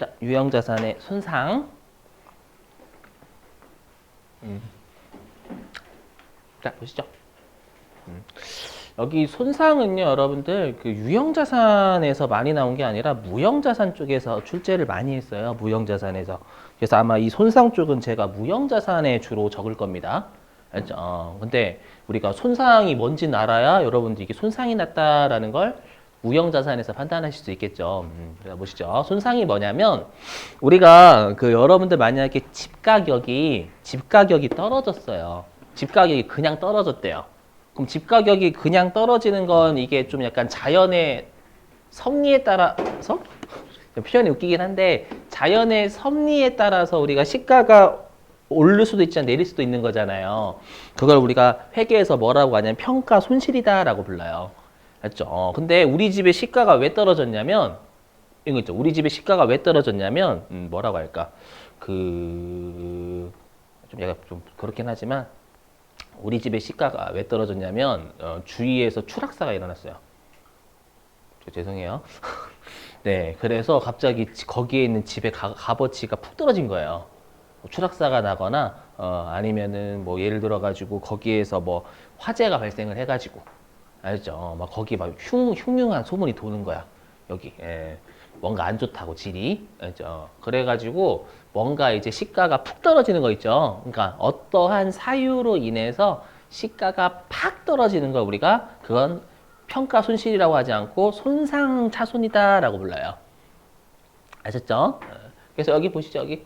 자, 유형자산의 손상. 자, 보시죠. 여기 손상은요, 여러분들 그 유형자산에서 많이 나온 게 아니라 무형자산 쪽에서 출제를 많이 했어요. 무형자산에서. 그래서 아마 이 손상 쪽은 제가 무형자산에 주로 적을 겁니다. 알죠? 근데 우리가 손상이 뭔지는 알아야 여러분들 이게 손상이 났다라는 걸 무형자산에서 판단하실 수 있겠죠. 그래서 보시죠. 손상이 뭐냐면 우리가 그 여러분들 만약에 집 가격이 떨어졌어요. 집 가격이 그냥 떨어졌대요. 그럼 집 가격이 그냥 떨어지는 건 이게 좀 약간 자연의 섭리에 따라서 표현이 웃기긴 한데 자연의 섭리에 따라서 우리가 시가가 오를 수도 있지만 내릴 수도 있는 거잖아요. 그걸 우리가 회계에서 뭐라고 하냐면 평가 손실이다라고 불러요. 맞죠? 근데 우리 집의 시가가 왜 떨어졌냐면 이거 있죠. 우리 집의 시가가 왜 떨어졌냐면 뭐라고 할까? 좀 약간 좀 그렇긴 하지만 우리 집의 시가가 왜 떨어졌냐면 주위에서 추락사가 일어났어요. 죄송해요. 네, 그래서 갑자기 거기에 있는 집의 값어치가 푹 떨어진 거예요. 추락사가 나거나 아니면은 뭐 예를 들어 가지고 거기에서 뭐 화재가 발생을 해가지고 알죠? 막 거기 막 흉흉한 소문이 도는 거야. 여기 뭔가 안 좋다고 질이 알죠? 그래가지고 뭔가 이제 시가가 푹 떨어지는 거 있죠. 그러니까 어떠한 사유로 인해서 시가가 팍 떨어지는 걸 우리가 그건 평가 손실이라고 하지 않고 손상 차손이다라고 불러요. 아셨죠? 그래서 여기 보시죠. 여기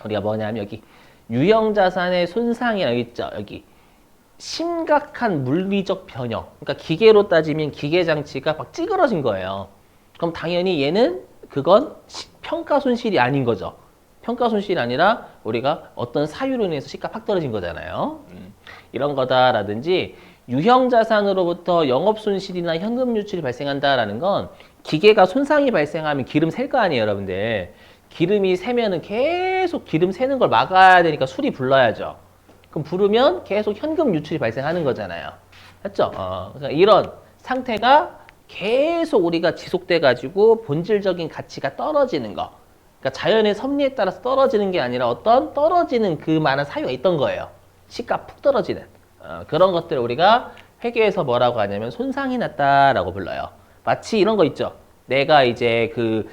우리가 뭐냐면 여기 유형자산의 손상이라고 여기 있죠. 여기 심각한 물리적 변형. 그러니까 기계로 따지면 기계 장치가 막 찌그러진 거예요. 그럼 당연히 얘는 그건 평가 손실이 아닌 거죠. 평가 손실이 아니라 우리가 어떤 사유로 인해서 시가 팍 떨어진 거잖아요. 이런 거다라든지 유형자산으로부터 영업손실이나 현금 유출이 발생한다라는 건 기계가 손상이 발생하면 기름 셀 거 아니에요, 여러분들. 기름이 새면은 계속 기름 새는 걸 막아야 되니까 술이 불러야죠. 그럼 부르면 계속 현금 유출이 발생하는 거잖아요. 맞죠? 그러니까 이런 상태가 계속 우리가 지속돼 가지고 본질적인 가치가 떨어지는 거. 그러니까 자연의 섭리에 따라서 떨어지는 게 아니라 어떤 떨어지는 그 많은 사유가 있던 거예요. 시가 푹 떨어지는. 그런 것들을 우리가 회계에서 뭐라고 하냐면 손상이 났다라고 불러요. 마치 이런 거 있죠. 내가 이제 그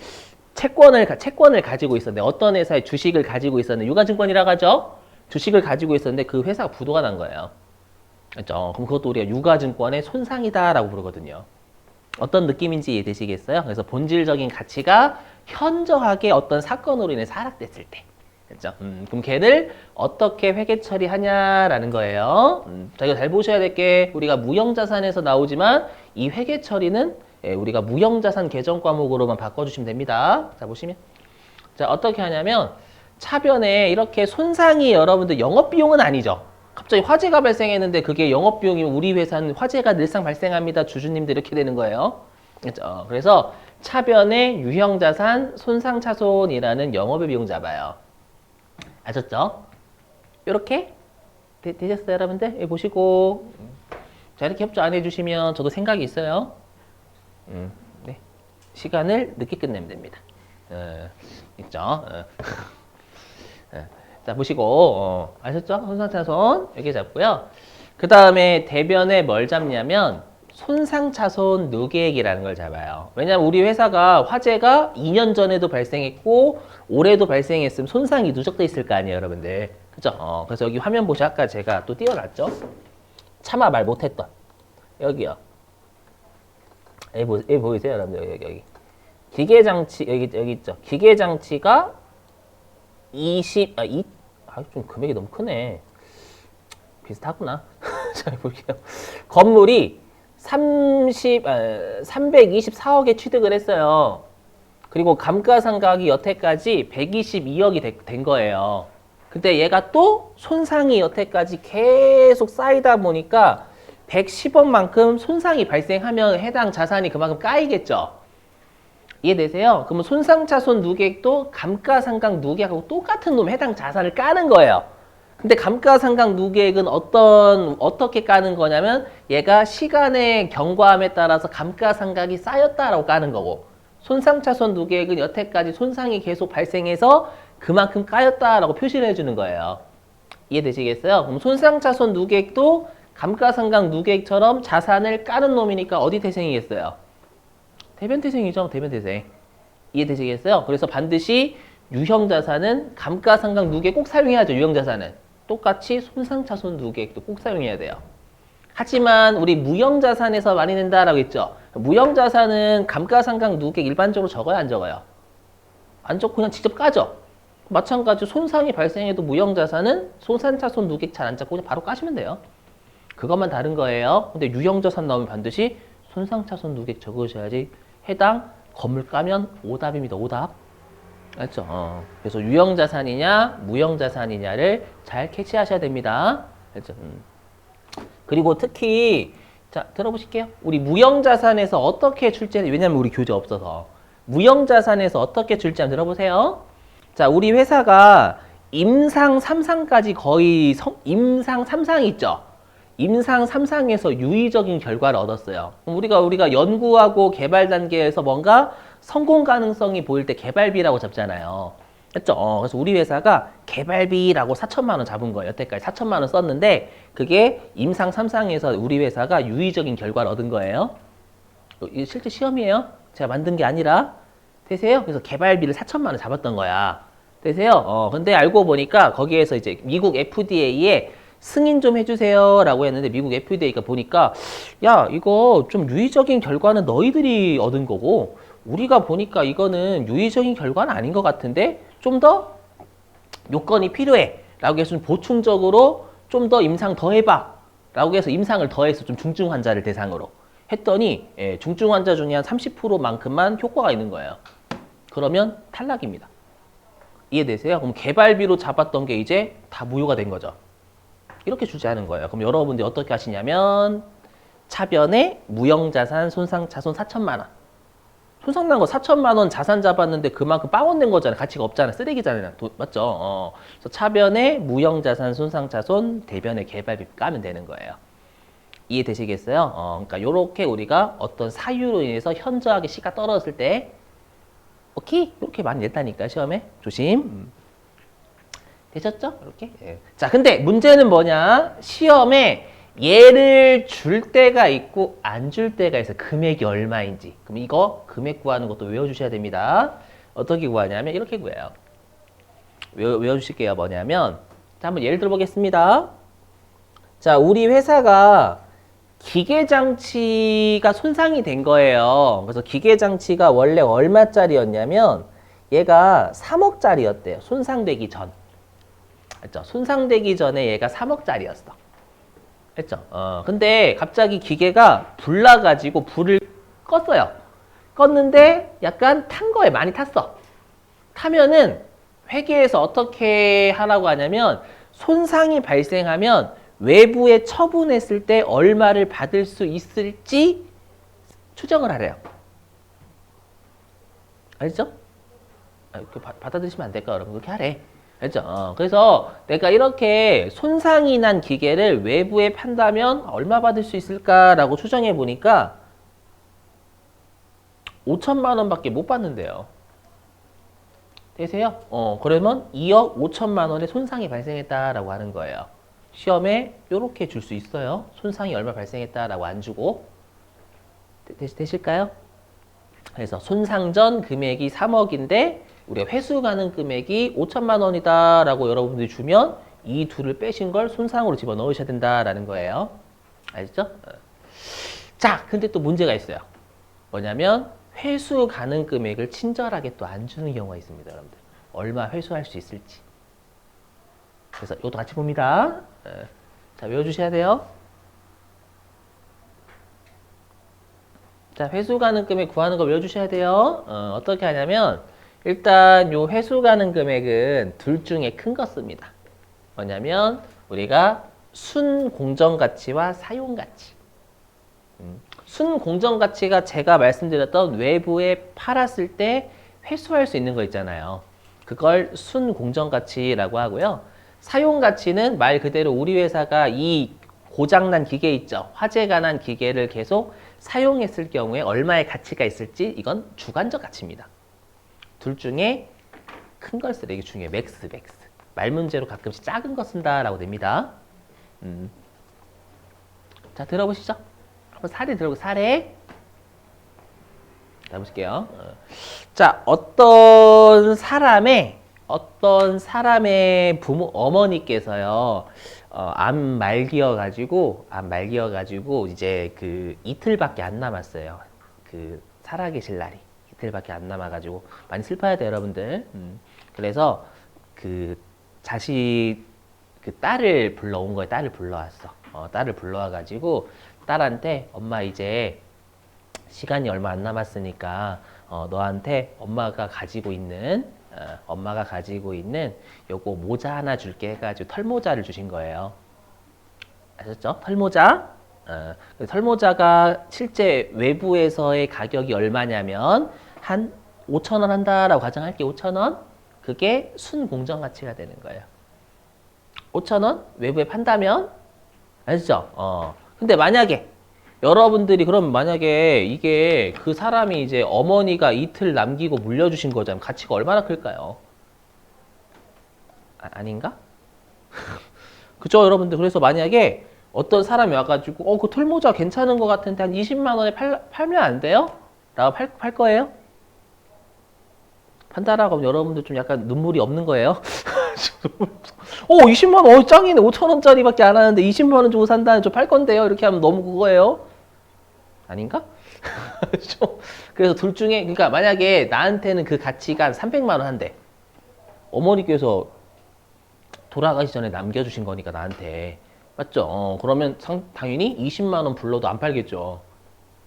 채권을 가지고 있었는데 어떤 회사의 주식을 가지고 있었는데 유가증권이라고 하죠. 주식을 가지고 있었는데 그 회사가 부도가 난 거예요. 그렇죠? 그럼 그것도 우리가 유가증권의 손상이다라고 부르거든요. 어떤 느낌인지 이해되시겠어요? 그래서 본질적인 가치가 현저하게 어떤 사건으로 인해서 하락됐을 때. 그렇죠? 그럼 걔를 어떻게 회계 처리하냐라는 거예요. 자, 이거 잘 보셔야 될 게 우리가 무형자산에서 나오지만 이 회계 처리는 우리가 무형자산 개정 과목으로만 바꿔주시면 됩니다. 자, 보시면. 자, 어떻게 하냐면 차변에 이렇게 손상이 여러분들 영업비용은 아니죠. 갑자기 화재가 발생했는데 그게 영업비용이면 우리 회사는 화재가 늘상 발생합니다. 주주님들 이렇게 되는 거예요. 그렇죠? 그래서 차변에 유형자산 손상차손이라는 영업의 비용 잡아요. 아셨죠? 이렇게 되셨어요, 여러분들? 여기 보시고 자, 이렇게 협조 안 해주시면 저도 생각이 있어요. 네. 시간을 늦게 끝내면 됩니다. 있죠? 자, 보시고 아셨죠? 손상차손 여기 잡고요. 그 다음에 대변에 뭘 잡냐면 손상차손 누계액이라는 걸 잡아요. 왜냐하면 우리 회사가 화재가 2년 전에도 발생했고 올해도 발생했으면 손상이 누적돼 있을 거 아니에요, 여러분들. 그죠? 그래서 여기 화면 보시 아까 제가 또 띄워놨죠? 차마 말 못했던 여기요. 여기 보이세요, 여러분들? 여기. 기계장치 여기 있죠? 기계장치가 좀 금액이 너무 크네. 비슷하구나. 자, 볼게요. 건물이 324억에 취득을 했어요. 그리고 감가상각이 여태까지 122억이 된 거예요. 근데 얘가 또 손상이 여태까지 계속 쌓이다 보니까 110억만큼 손상이 발생하면 해당 자산이 그만큼 까이겠죠. 이해되세요? 그러면 손상차손 누계액도 감가상각 누계액하고 똑같은 놈 해당 자산을 까는 거예요. 근데 감가상각 누계액은 어떻게 까는 거냐면 얘가 시간의 경과함에 따라서 감가상각이 쌓였다라고 까는 거고 손상차손 누계액은 여태까지 손상이 계속 발생해서 그만큼 까였다라고 표시를 해주는 거예요. 이해되시겠어요? 그럼 손상차손 누계액도 감가상각 누계액처럼 자산을 까는 놈이니까 어디 태생이겠어요? 대변태생이죠. 대변태생. 이해되시겠어요? 그래서 반드시 유형자산은 감가상각 누계액 꼭 사용해야죠. 유형자산은. 똑같이 손상차손 누계액도 꼭 사용해야 돼요. 하지만 우리 무형자산에서 많이 낸다라고 했죠. 무형자산은 감가상각 누계액 일반적으로 적어요? 안 적어요? 안 적고 그냥 직접 까죠. 마찬가지로 손상이 발생해도 무형자산은 손상차손 누계액 잘 안 잡고 그냥 바로 까시면 돼요. 그것만 다른 거예요. 근데 유형자산 나오면 반드시 손상차손 누계액 적으셔야지 해당 건물 까면 오답입니다. 오답. 알죠? 그래서 유형자산이냐 무형자산이냐를 잘 캐치하셔야 됩니다. 알죠? 그리고 특히 자 들어보실게요. 우리 무형자산에서 어떻게 출제해? 왜냐면 우리 교재 없어서 무형자산에서 어떻게 출제하면 들어보세요. 자 우리 회사가 임상 3상까지 거의 임상 3상이 있죠. 임상 3상에서 유의적인 결과를 얻었어요. 우리가 연구하고 개발 단계에서 뭔가 성공 가능성이 보일 때 개발비라고 잡잖아요. 했죠? 그래서 우리 회사가 개발비라고 4천만 원 잡은 거예요. 여태까지 4천만 원 썼는데 그게 임상 3상에서 우리 회사가 유의적인 결과를 얻은 거예요. 이게 실제 시험이에요. 제가 만든 게 아니라. 되세요? 그래서 개발비를 4천만 원 잡았던 거야. 되세요? 근데 알고 보니까 거기에서 이제 미국 FDA에 승인 좀 해주세요 라고 했는데 미국 FDA가 보니까 야 이거 좀 유의적인 결과는 너희들이 얻은 거고 우리가 보니까 이거는 유의적인 결과는 아닌 것 같은데 좀 더 요건이 필요해 라고 해서 좀 보충적으로 좀 더 임상 더 해봐 라고 해서 임상을 더해서 좀 중증 환자를 대상으로 했더니 중증 환자 중에 한 30%만큼만 효과가 있는 거예요. 그러면 탈락입니다. 이해되세요? 그럼 개발비로 잡았던 게 이제 다 무효가 된 거죠. 이렇게 주제하는 거예요. 그럼 여러분들이 어떻게 하시냐면 차변에 무형자산 손상차손 4천만 원. 손상난 거 4천만 원 자산 잡았는데 그만큼 빵원된 거잖아요. 가치가 없잖아요. 쓰레기잖아요. 맞죠? 그래서 차변에 무형자산 손상차손, 대변에 개발비 까면 되는 거예요. 이해되시겠어요? 그러니까 이렇게 우리가 어떤 사유로 인해서 현저하게 시가 떨어졌을 때 오케이? 이렇게 많이 냈다니까 시험에. 조심. 되셨죠? 이렇게. 예. 자, 근데 문제는 뭐냐? 시험에 얘를 줄 때가 있고 안 줄 때가 있어요. 금액이 얼마인지. 그럼 이거 금액 구하는 것도 외워주셔야 됩니다. 어떻게 구하냐면 이렇게 구해요. 외워주실게요. 뭐냐면 자, 한번 예를 들어보겠습니다. 자, 우리 회사가 기계장치가 손상이 된 거예요. 그래서 기계장치가 원래 얼마짜리였냐면 얘가 3억짜리였대요. 손상되기 전. 했죠? 손상되기 전에 얘가 3억짜리였어. 했죠? 근데 갑자기 기계가 불나가지고 불을 껐어요. 껐는데 약간 탄 거에 많이 탔어. 타면은 회계에서 어떻게 하라고 하냐면 손상이 발생하면 외부에 처분했을 때 얼마를 받을 수 있을지 추정을 하래요. 알죠? 받아들이시면 안 될까? 여러분 그렇게 하래. 알죠? 그래서 내가 이렇게 손상이 난 기계를 외부에 판다면 얼마 받을 수 있을까라고 추정해 보니까 5천만 원밖에 못 받는데요. 되세요? 그러면 2억 5천만 원의 손상이 발생했다라고 하는 거예요. 시험에 이렇게 줄 수 있어요. 손상이 얼마 발생했다라고 안 주고. 되실까요? 그래서 손상 전 금액이 3억인데 우리가 회수 가능 금액이 5천만 원이다라고 여러분들이 주면 이 둘을 빼신 걸 손상으로 집어넣으셔야 된다라는 거예요. 알죠? 자, 근데 또 문제가 있어요. 뭐냐면 회수 가능 금액을 친절하게 또 안 주는 경우가 있습니다, 여러분들. 얼마 회수할 수 있을지. 그래서 이것도 같이 봅니다. 자, 외워주셔야 돼요. 자, 회수 가능 금액 구하는 거 외워주셔야 돼요. 어떻게 하냐면 일단 요 회수 가능 금액은 둘 중에 큰 거 씁니다. 뭐냐면 우리가 순 공정 가치와 사용 가치. 순 공정 가치가 제가 말씀드렸던 외부에 팔았을 때 회수할 수 있는 거 있잖아요. 그걸 순 공정 가치라고 하고요. 사용 가치는 말 그대로 우리 회사가 이 고장난 기계 있죠. 화재가 난 기계를 계속 사용했을 경우에 얼마의 가치가 있을지 이건 주관적 가치입니다. 둘 중에 큰 걸 쓰래. 이게 중요해. 맥스. 말 문제로 가끔씩 작은 거 쓴다라고 됩니다. 자, 들어보시죠. 한번 사례 들어보고 사례. 자, 보실게요. 자, 어떤 사람의 부모 어머니께서요. 암 말기여가지고 이제 그 이틀밖에 안 남았어요. 그 살아계실 날이 이틀밖에 안 남아가지고 많이 슬퍼야 돼요, 여러분들. 그래서 그 자식 그 딸을 불러온 거예요. 딸을 불러왔어. 딸을 불러와가지고 딸한테 엄마 이제 시간이 얼마 안 남았으니까 너한테 엄마가 가지고 있는 요거 모자 하나 줄게 해가지고 털모자를 주신 거예요. 아셨죠? 털모자. 털모자가 실제 외부에서의 가격이 얼마냐면 한 5,000원 한다라고 가정할게. 5,000원. 그게 순공정 가치가 되는 거예요. 5,000원 외부에 판다면 아시죠? 근데 만약에 여러분들이 그럼 만약에 이게 그 사람이 이제 어머니가 이틀 남기고 물려주신 거잖아요. 가치가 얼마나 클까요? 아닌가? 그죠, 여러분들. 그래서 만약에 어떤 사람이 와가지고 그 털모자 괜찮은 것 같은데 한 20만 원에 팔면 안 돼요? 라고 팔 거예요? 판다라고 하면 여러분들 좀 약간 눈물이 없는 거예요? 20만 원, 짱이네. 5천 원짜리밖에 안 하는데 20만 원 주고 산다는 저 팔 건데요? 이렇게 하면 너무 그거예요? 아닌가? 그래서 둘 중에, 그러니까 만약에 나한테는 그 가치가 한 300만 원 한대. 어머니께서 돌아가시 전에 남겨주신 거니까 나한테. 맞죠? 그러면 당연히 20만 원 불러도 안 팔겠죠.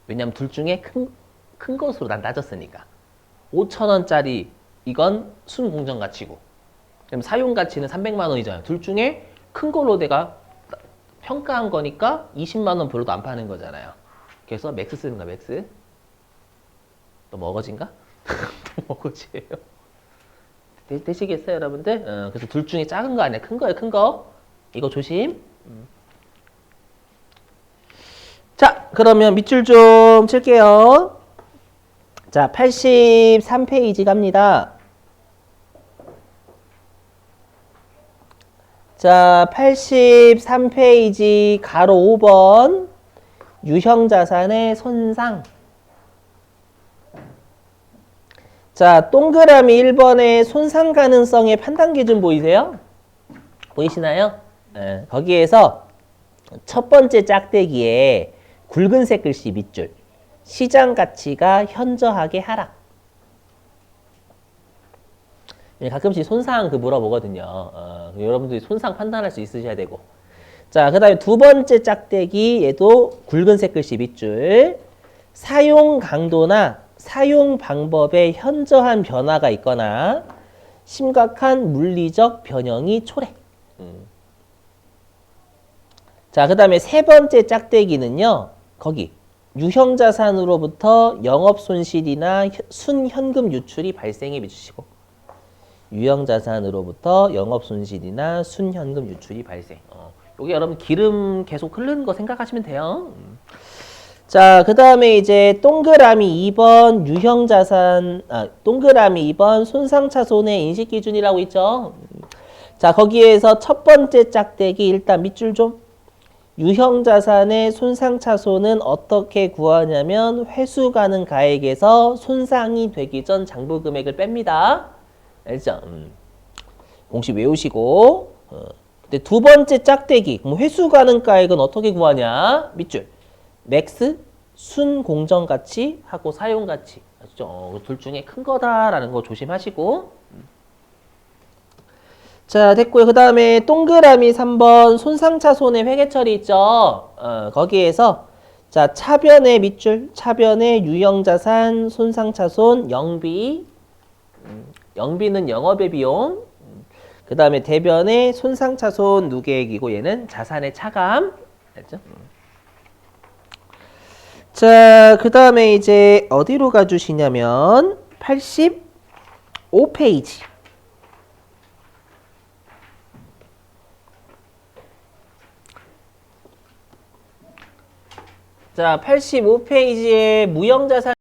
왜냐면 둘 중에 큰 것으로 난 따졌으니까. 5천 원짜리 이건 순공정 가치고. 그럼 사용 가치는 300만 원이잖아요. 둘 중에 큰 걸로 내가 평가한 거니까 20만 원 불러도 안 파는 거잖아요. 그래서 맥스 쓰는 거야, 맥스. 또 머거지인가? 또 머거지예요. 되시겠어요, 여러분들? 그래서 둘 중에 작은 거 아니야. 큰 거예요, 큰 거. 이거 조심. 자, 그러면 밑줄 좀 칠게요. 자, 83페이지 갑니다. 자, 83페이지 가로 5번 유형자산의 손상. 자, 동그라미 1번의 손상 가능성의 판단 기준 보이세요? 보이시나요? 네, 거기에서 첫 번째 짝대기에 굵은색 글씨 밑줄. 시장 가치가 현저하게 하락. 가끔씩 손상 물어보거든요. 여러분들이 손상 판단할 수 있으셔야 되고. 자, 그 다음에 두 번째 짝대기 얘도 굵은색 글씨 밑줄. 사용 강도나 사용 방법에 현저한 변화가 있거나 심각한 물리적 변형이 초래. 자, 그 다음에 세 번째 짝대기는요. 거기 유형자산으로부터 영업손실이나 순현금 유출이 발생해 비추시고 유형자산으로부터 영업손실이나 순현금 유출이 발생. 요게 여러분 기름 계속 흐르는 거 생각하시면 돼요. 자, 그 다음에 이제 동그라미 2번 동그라미 2번 손상차손의 인식기준이라고 있죠. 자, 거기에서 첫 번째 짝대기 일단 밑줄 좀. 유형자산의 손상차손은 어떻게 구하냐면 회수 가능 가액에서 손상이 되기 전 장부금액을 뺍니다. 알죠? 공식 외우시고. 근데 두 번째 짝대기 그럼 회수 가능 가액은 어떻게 구하냐? 밑줄. 맥스, 순공정가치 하고 사용가치. 아시죠? 둘 중에 큰 거다라는 거 조심하시고. 자, 됐고요. 그 다음에 동그라미 3번 손상차손의 회계처리 있죠? 거기에서 자, 차변의 밑줄, 차변의 유형자산, 손상차손, 영비. 영비는 영업의 비용. 그 다음에 대변의 손상차손 누계액이고 얘는 자산의 차감. 알죠? 자, 그 다음에 이제 어디로 가주시냐면 85페이지. 자, 85페이지에 무형자산